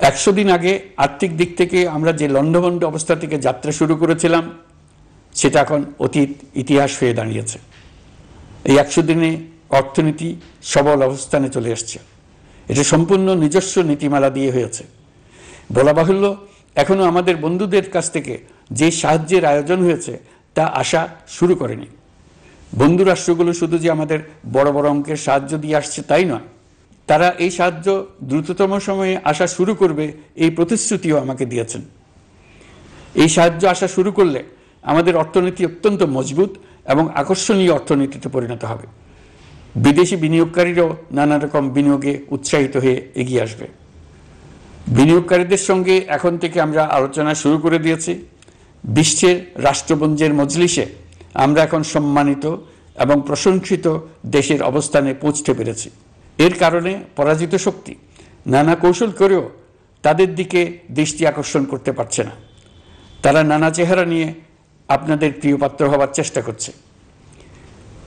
100 দিন আগে আর্থিক দিক থেকে আমরা যে লণ্ডভণ্ড অবস্থা থেকে যাত্রা শুরু করেছিলাম সেটা এখন অতীত ইতিহাস হয়ে দাঁড়িয়েছে। এই 100 দিনে অর্থনীতি সবল অবস্থানে চলে আসছে। এটা সম্পূর্ণ নিজস্ব নীতিমালা দিয়ে হয়েছে। বলা বাহুল্য, এখনো আমাদের বন্ধুদের কাছ থেকে যে সাহায্যের আয়োজন হয়েছে তা আসা শুরু করেনি। বন্ধু রাষ্ট্রগুলো শুধু যে আমাদের বড় বড় অঙ্কের সাহায্য দিয়ে আসছে তাই নয়, তারা এই সাহায্য দ্রুততম সময়ে আসা শুরু করবে এই প্রতিশ্রুতিও আমাকে দিয়েছেন। এই সাহায্য আসা শুরু করলে আমাদের অর্থনীতি অত্যন্ত মজবুত এবং আকর্ষণীয় অর্থনীতিতে পরিণত হবে। বিদেশি বিনিয়োগকারীরাও নানা রকম বিনিয়োগে উৎসাহিত হয়ে এগিয়ে আসবে। বিনিয়োগকারীদের সঙ্গে এখন থেকে আমরা আলোচনা শুরু করে দিয়েছি। বিশ্বের রাষ্ট্রপুঞ্জের মজলিসে আমরা এখন সম্মানিত এবং প্রশংসিত দেশের অবস্থানে পৌঁছতে পেরেছি। এর কারণে পরাজিত শক্তি নানা কৌশল করেও তাদের দিকে দৃষ্টি আকর্ষণ করতে পারছে না। তারা নানা চেহারা নিয়ে আপনাদের প্রিয় পাত্র হবার চেষ্টা করছে।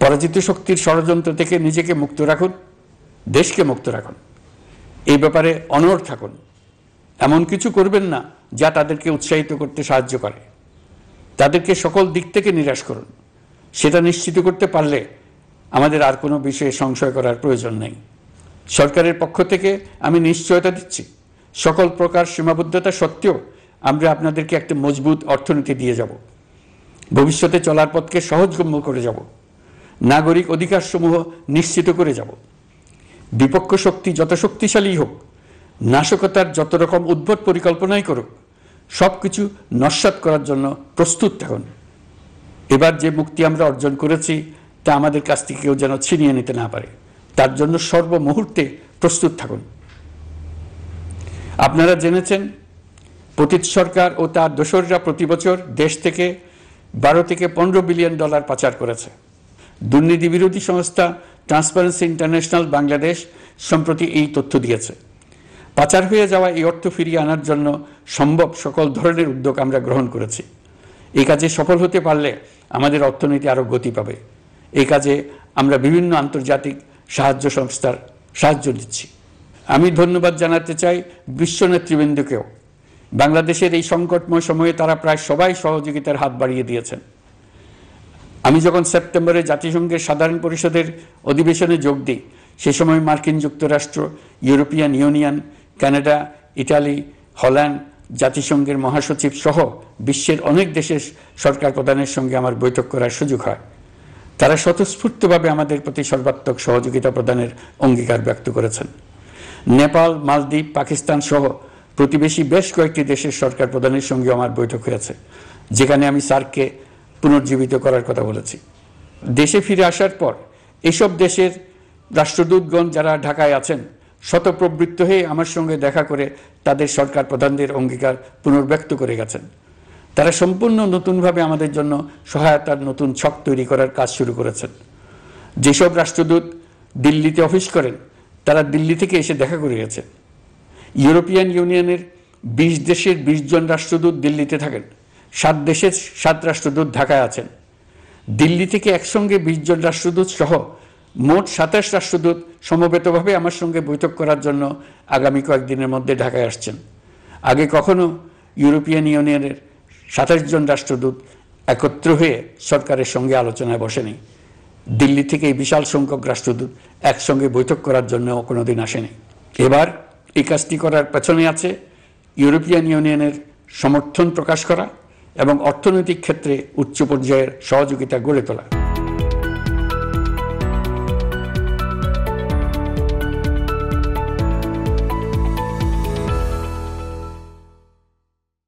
পরাজিত শক্তির ষড়যন্ত্র থেকে নিজেকে মুক্ত রাখুন, দেশকে মুক্ত রাখুন। এই ব্যাপারে অনড় থাকুন। এমন কিছু করবেন না যা তাদেরকে উৎসাহিত করতে সাহায্য করে। তাদেরকে সকল দিক থেকে নিরাশ করুন। সেটা নিশ্চিত করতে পারলে আমাদের আর কোনো বিষয়ে সংশয় করার প্রয়োজন নেই। সরকারের পক্ষ থেকে আমি নিশ্চয়তা দিচ্ছি, সকল প্রকার সীমাবদ্ধতা সত্ত্বেও আমরা আপনাদেরকে একটা মজবুত অর্থনীতি দিয়ে যাব। ভবিষ্যতে চলার পথকে সহজগম্য করে যাব। নাগরিক অধিকারসমূহ নিশ্চিত করে যাব। বিপক্ষ শক্তি যত শক্তিশালী হোক, নাশকতার যত রকম উদ্ভট পরিকল্পনাই করুক, সব কিছু নস্যাৎ করার জন্য প্রস্তুত থাকুন। এবার যে মুক্তি আমরা অর্জন করেছি তা আমাদের কাছ থেকে কেউ যেন ছিনিয়ে নিতে না পারে, তার জন্য সর্বমুহূর্তে প্রস্তুত থাকুন। আপনারা জেনেছেন পতিত সরকার ও তার দোসররা প্রতি বছর দেশ থেকে 12 থেকে 15 বিলিয়ন ডলার পাচার করেছে। দুর্নীতি বিরোধী সংস্থা ট্রান্সপারেন্সি ইন্টারন্যাশনাল বাংলাদেশ সম্প্রতি এই তথ্য দিয়েছে। পাচার হয়ে যাওয়া এই অর্থ ফিরিয়ে আনার জন্য সম্ভব সকল ধরনের উদ্যোগ আমরা গ্রহণ করেছি। এই কাজে সফল হতে পারলে আমাদের অর্থনীতি আরও গতি পাবে। এই কাজে আমরা বিভিন্ন আন্তর্জাতিক সাহায্য সংস্থার সাহায্য দিচ্ছি। আমি ধন্যবাদ জানাতে চাই বিশ্ব নেতৃবৃন্দকেও। বাংলাদেশের এই সংকটময় সময়ে তারা প্রায় সবাই সহযোগিতার হাত বাড়িয়ে দিয়েছেন। আমি যখন সেপ্টেম্বরে জাতিসংঘের সাধারণ পরিষদের অধিবেশনে যোগ দিই, সে সময় মার্কিন যুক্তরাষ্ট্র, European Union, Canada, Italy, Holland, জাতিসংঘের মহাসচিব সহ বিশ্বের অনেক দেশের সরকার প্রধানের সঙ্গে আমার বৈঠক করার সুযোগ হয়। তারা স্বতঃস্ফূর্তভাবে আমাদের প্রতি সর্বাত্মক সহযোগিতা প্রদানের অঙ্গীকার ব্যক্ত করেছেন। নেপাল, মালদ্বীপ, পাকিস্তান সহ প্রতিবেশী বেশ কয়েকটি দেশের সরকার প্রধানের সঙ্গে আমার বৈঠক হয়েছে, যেখানে আমি সার্ককে পুনর্জীবিত করার কথা বলেছি। দেশে ফিরে আসার পর এসব দেশের রাষ্ট্রদূতগণ যারা ঢাকায় আছেন স্বতঃপ্রবৃত্ত হয়ে আমার সঙ্গে দেখা করে তাদের সরকার প্রধানদের অঙ্গীকার পুনর্ব্যক্ত করে গেছেন। তারা সম্পূর্ণ নতুনভাবে আমাদের জন্য সহায়তার নতুন ছক তৈরি করার কাজ শুরু করেছেন। যেসব রাষ্ট্রদূত দিল্লিতে অফিস করেন তারা দিল্লি থেকে এসে দেখা করে গেছেন। ইউরোপিয়ান ইউনিয়নের 20 দেশের 20 জন রাষ্ট্রদূত দিল্লিতে থাকেন। 7 দেশের 7 রাষ্ট্রদূত ঢাকায় আছেন। দিল্লি থেকে একসঙ্গে 20 জন রাষ্ট্রদূত সহ মোট 27 রাষ্ট্রদূত সমবেতভাবে আমার সঙ্গে বৈঠক করার জন্য আগামী কয়েকদিনের মধ্যে ঢাকায় আসছেন। আগে কখনো ইউরোপিয়ান ইউনিয়নের 27 জন রাষ্ট্রদূত একত্র হয়ে সরকারের সঙ্গে আলোচনায় বসেনি। দিল্লি থেকে এই বিশাল সংখ্যক রাষ্ট্রদূত একসঙ্গে বৈঠক করার জন্য কোনোদিন আসেনি। এবার এই কাজটি করার পেছনে আছে ইউরোপিয়ান ইউনিয়নের সমর্থন প্রকাশ করা এবং অর্থনৈতিক ক্ষেত্রে উচ্চ পর্যায়ের সহযোগিতা গড়ে তোলা।